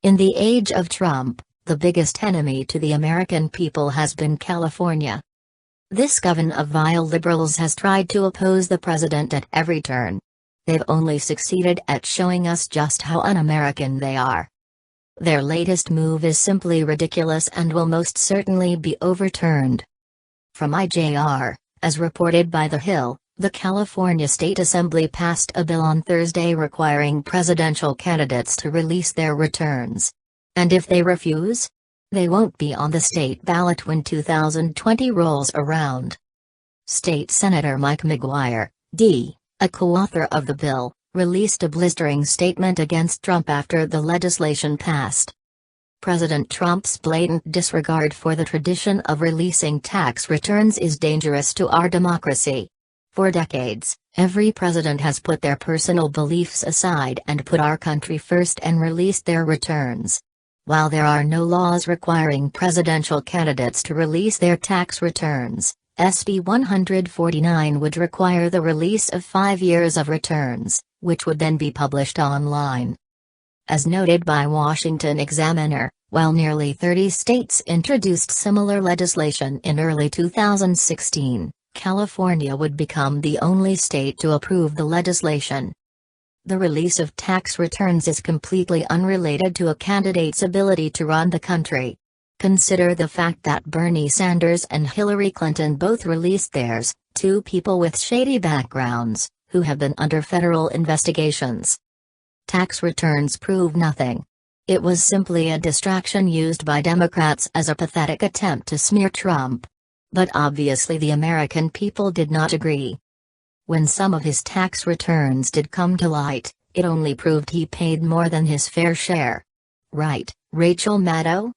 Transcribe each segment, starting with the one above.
In the age of Trump, the biggest enemy to the American people has been California. This coven of vile liberals has tried to oppose the president at every turn. They've only succeeded at showing us just how un-American they are. Their latest move is simply ridiculous and will most certainly be overturned. From IJR, as reported by The Hill, the California State Assembly passed a bill on Thursday requiring presidential candidates to release their returns. And if they refuse, they won't be on the state ballot when 2020 rolls around. State Senator Mike McGuire, D., a co-author of the bill, released a blistering statement against Trump after the legislation passed. President Trump's blatant disregard for the tradition of releasing tax returns is dangerous to our democracy. For decades, every president has put their personal beliefs aside and put our country first and released their returns. While there are no laws requiring presidential candidates to release their tax returns, SB 149 would require the release of 5 years of returns, which would then be published online. As noted by Washington Examiner, while nearly 30 states introduced similar legislation in early 2016, California would become the only state to approve the legislation. The release of tax returns is completely unrelated to a candidate's ability to run the country. Consider the fact that Bernie Sanders and Hillary Clinton both released theirs, two people with shady backgrounds, who have been under federal investigations. Tax returns prove nothing. It was simply a distraction used by Democrats as a pathetic attempt to smear Trump. But obviously the American people did not agree. When some of his tax returns did come to light, it only proved he paid more than his fair share. Right, Rachel Maddow?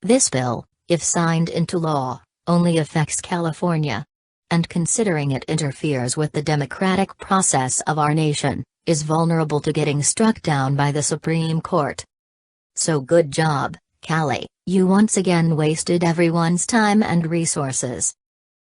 This bill, if signed into law, only affects California. And considering it interferes with the democratic process of our nation, is vulnerable to getting struck down by the Supreme Court. So good job, Cali, you once again wasted everyone's time and resources.